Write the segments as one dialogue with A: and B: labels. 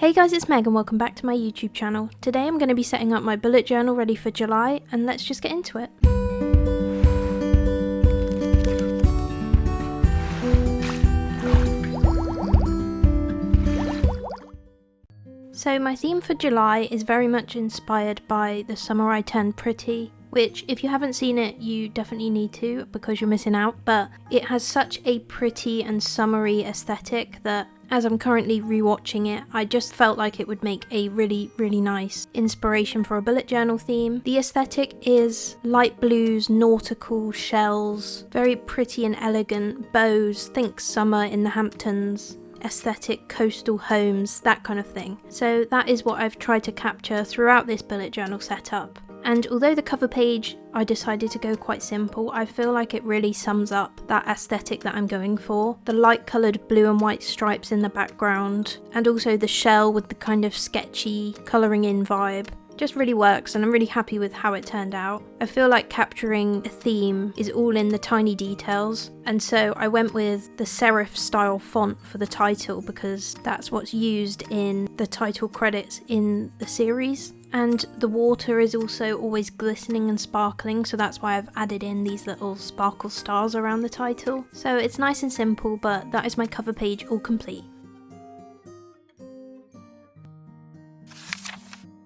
A: Hey guys, it's Meg and welcome back to my YouTube channel. Today I'm going to be setting up my bullet journal ready for July, and let's just get into it. So my theme for July is very much inspired by The Summer I Turned Pretty, which if you haven't seen it you definitely need to because you're missing out, but it has such a pretty and summery aesthetic that as I'm currently rewatching it, I just felt like it would make a really nice inspiration for a bullet journal theme. The aesthetic is light blues, nautical, shells, very pretty and elegant, bows, think summer in the Hamptons, aesthetic coastal homes, that kind of thing. So that is what I've tried to capture throughout this bullet journal setup. And although the cover page I decided to go quite simple, I feel like it really sums up that aesthetic that I'm going for. The light coloured blue and white stripes in the background, and also the shell with the kind of sketchy colouring in vibe, just really works, and I'm really happy with how it turned out. I feel like capturing a theme is all in the tiny details, and so I went with the serif style font for the title because that's what's used in the title credits in the series. And the water is also always glistening and sparkling, so that's why I've added in these little sparkle stars around the title. So it's nice and simple, but that is my cover page all complete.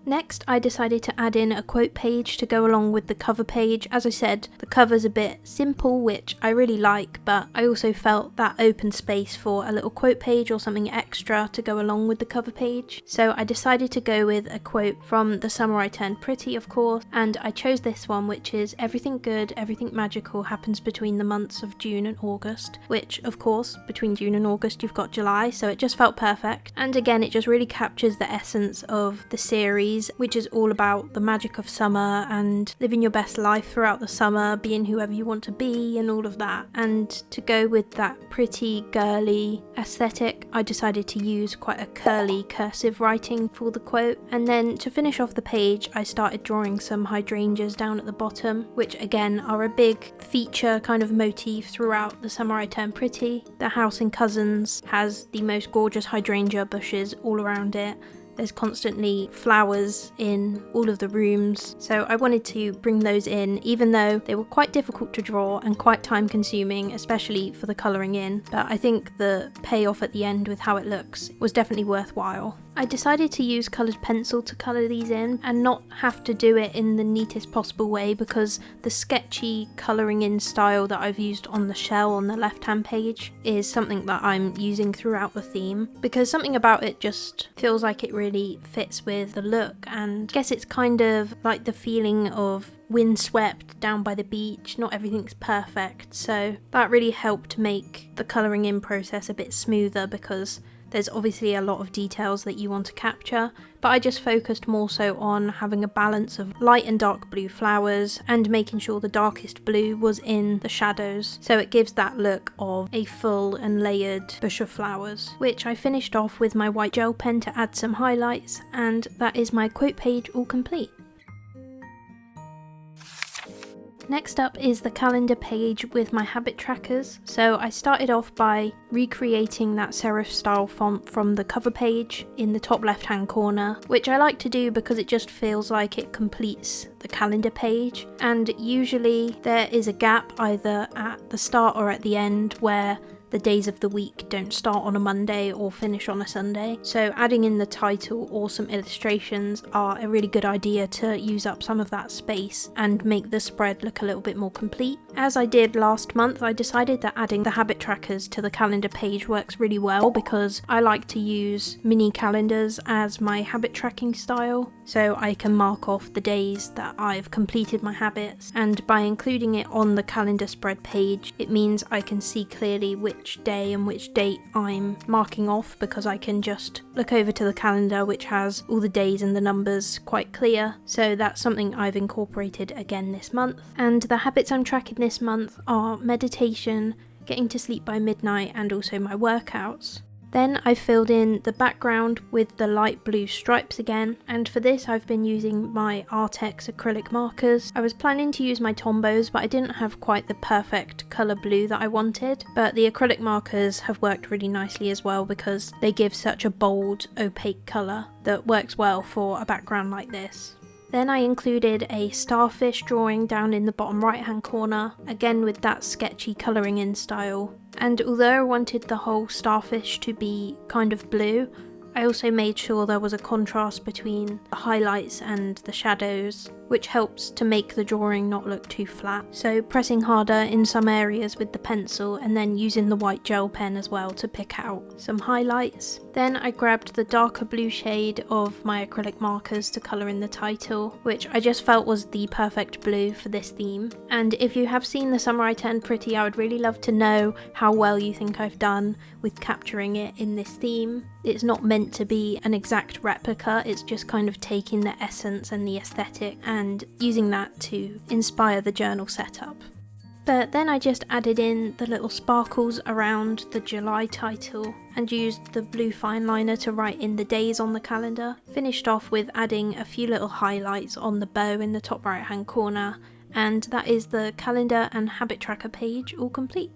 A: Next, I decided to add in a quote page to go along with the cover page. As I said, the cover's a bit simple, which I really like, but I also felt that open space for a little quote page or something extra to go along with the cover page. So I decided to go with a quote from The Summer I Turned Pretty, of course, and I chose this one, which is "Everything good, everything magical happens between the months of June and August," which, of course, between June and August you've got July, so it just felt perfect. And again, it just really captures the essence of the series, which is all about the magic of summer and living your best life throughout the summer, being whoever you want to be and all of that. And to go with that pretty girly aesthetic, I decided to use quite a curly cursive writing for the quote. And then to finish off the page, I started drawing some hydrangeas down at the bottom, which again are a big feature kind of motif throughout The Summer I Turned Pretty. The house in Cousins has the most gorgeous hydrangea bushes all around it. There's constantly flowers in all of the rooms, so I wanted to bring those in, even though they were quite difficult to draw and quite time consuming, especially for the colouring in, but I think the payoff at the end with how it looks was definitely worthwhile. I decided to use coloured pencil to colour these in and not have to do it in the neatest possible way because the sketchy colouring in style that I've used on the shell on the left hand page is something that I'm using throughout the theme, because something about it just feels like it really fits with the look, and I guess it's kind of like the feeling of windswept down by the beach. Not everything's perfect, so that really helped make the colouring in process a bit smoother because there's obviously a lot of details that you want to capture, but I just focused more so on having a balance of light and dark blue flowers and making sure the darkest blue was in the shadows, so it gives that look of a full and layered bush of flowers, which I finished off with my white gel pen to add some highlights, and that is my quote page all complete. Next up is the calendar page with my habit trackers. So I started off by recreating that serif style font from the cover page in the top left hand corner, which I like to do because it just feels like it completes the calendar page. And usually there is a gap either at the start or at the end where the days of the week don't start on a Monday or finish on a Sunday. So adding in the title or some illustrations are a really good idea to use up some of that space and make the spread look a little bit more complete. As I did last month, I decided that adding the habit trackers to the calendar page works really well because I like to use mini calendars as my habit tracking style, so I can mark off the days that I've completed my habits, and by including it on the calendar spread page, it means I can see clearly which day and which date I'm marking off, because I can just look over to the calendar which has all the days and the numbers quite clear. So that's something I've incorporated again this month. And the habits I'm tracking this month are meditation, getting to sleep by midnight, and also my workouts. Then I filled in the background with the light blue stripes again, and for this I've been using my Artex acrylic markers. I was planning to use my Tombos, but I didn't have quite the perfect colour blue that I wanted, but the acrylic markers have worked really nicely as well because they give such a bold, opaque colour that works well for a background like this. Then I included a starfish drawing down in the bottom right hand corner, again with that sketchy colouring in style. And although I wanted the whole starfish to be kind of blue, I also made sure there was a contrast between the highlights and the shadows, which helps to make the drawing not look too flat. So pressing harder in some areas with the pencil and then using the white gel pen as well to pick out some highlights. Then I grabbed the darker blue shade of my acrylic markers to colour in the title, which I just felt was the perfect blue for this theme. And if you have seen The Summer I Turned Pretty, I would really love to know how well you think I've done with capturing it in this theme. It's not meant to be an exact replica, it's just kind of taking the essence and the aesthetic and using that to inspire the journal setup. But then I just added in the little sparkles around the July title and used the blue fine liner to write in the days on the calendar. Finished off with adding a few little highlights on the bow in the top right hand corner, and that is the calendar and habit tracker page all complete.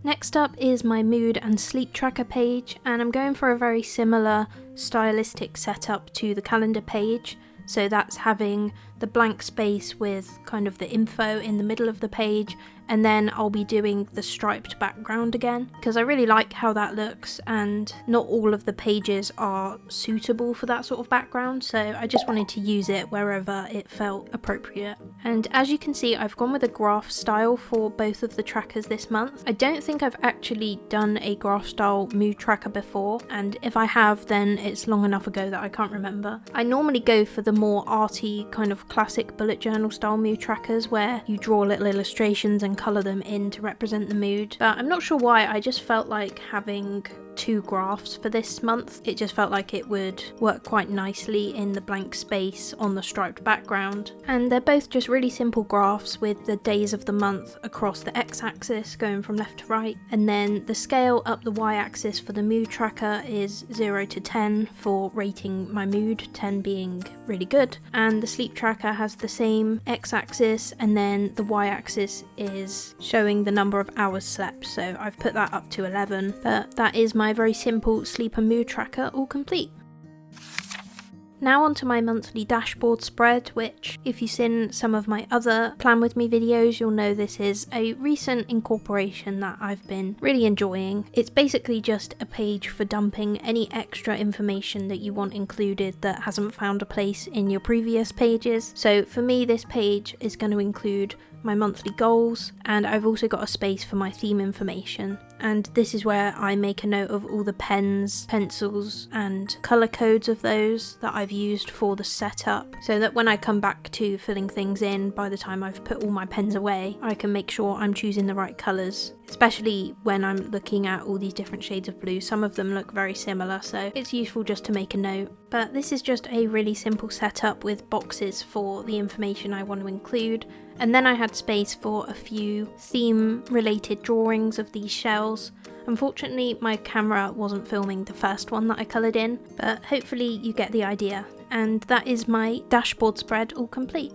A: Next up is my mood and sleep tracker page, and I'm going for a very similar stylistic setup to the calendar page. So that's having the blank space with kind of the info in the middle of the page, and then I'll be doing the striped background again because I really like how that looks, and not all of the pages are suitable for that sort of background, so I just wanted to use it wherever it felt appropriate. And as you can see, I've gone with a graph style for both of the trackers this month. I don't think I've actually done a graph style mood tracker before, and if I have, then it's long enough ago that I can't remember. I normally go for the more arty kind of classic bullet journal style mood trackers where you draw little illustrations and colour them in to represent the mood, but I'm not sure why, I just felt like having two graphs for this month. It just felt like it would work quite nicely in the blank space on the striped background. And they're both just really simple graphs with the days of the month across the x-axis going from left to right, and then the scale up the y-axis for the mood tracker is 0 to 10 for rating my mood, 10 being really good, and the sleep tracker has the same x-axis, and then the y-axis is showing the number of hours slept, so I've put that up to 11, but that is my very simple sleep and mood tracker all complete. Now onto my monthly dashboard spread, which if you've seen some of my other Plan With Me videos, you'll know this is a recent incorporation that I've been really enjoying. It's basically just a page for dumping any extra information that you want included that hasn't found a place in your previous pages. So for me, this page is going to include my monthly goals, and I've also got a space for my theme information. And this is where I make a note of all the pens, pencils and colour codes of those that I've used for the setup, so that when I come back to filling things in, by the time I've put all my pens away, I can make sure I'm choosing the right colours, especially when I'm looking at all these different shades of blue. Some of them look very similar, so it's useful just to make a note. But this is just a really simple setup with boxes for the information I want to include, and then I had space for a few theme related drawings of these shells. Unfortunately, my camera wasn't filming the first one that I coloured in, but hopefully you get the idea. And that is my dashboard spread all complete.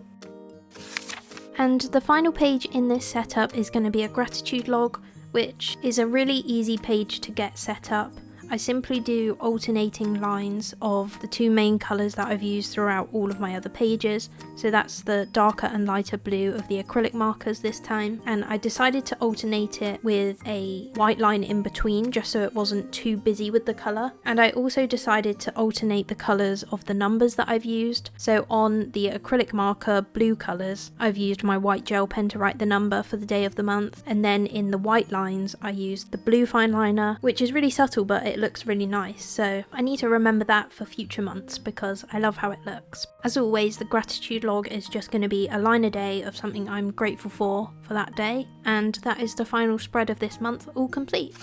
A: And the final page in this setup is going to be a gratitude log, which is a really easy page to get set up. I simply do alternating lines of the two main colours that I've used throughout all of my other pages. So that's the darker and lighter blue of the acrylic markers this time, and I decided to alternate it with a white line in between just so it wasn't too busy with the colour. And I also decided to alternate the colours of the numbers that I've used. So on the acrylic marker blue colours, I've used my white gel pen to write the number for the day of the month, and then in the white lines I used the blue fine liner, which is really subtle but it looks really nice, so I need to remember that for future months because I love how it looks. As always, the gratitude log is just going to be a line a day of something I'm grateful for that day, and that is the final spread of this month all complete.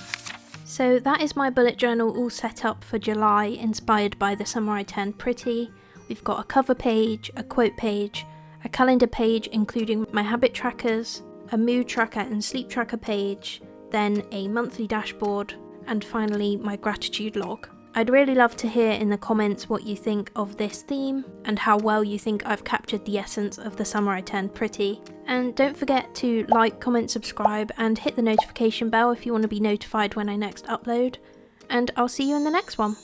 A: So that is my bullet journal all set up for July, inspired by The Summer I Turned Pretty. We've got a cover page, a quote page, a calendar page including my habit trackers, a mood tracker and sleep tracker page, then a monthly dashboard, and finally my gratitude log. I'd really love to hear in the comments what you think of this theme and how well you think I've captured the essence of the summer I turned pretty. And don't forget to like, comment, subscribe and hit the notification bell if you want to be notified when I next upload. And I'll see you in the next one.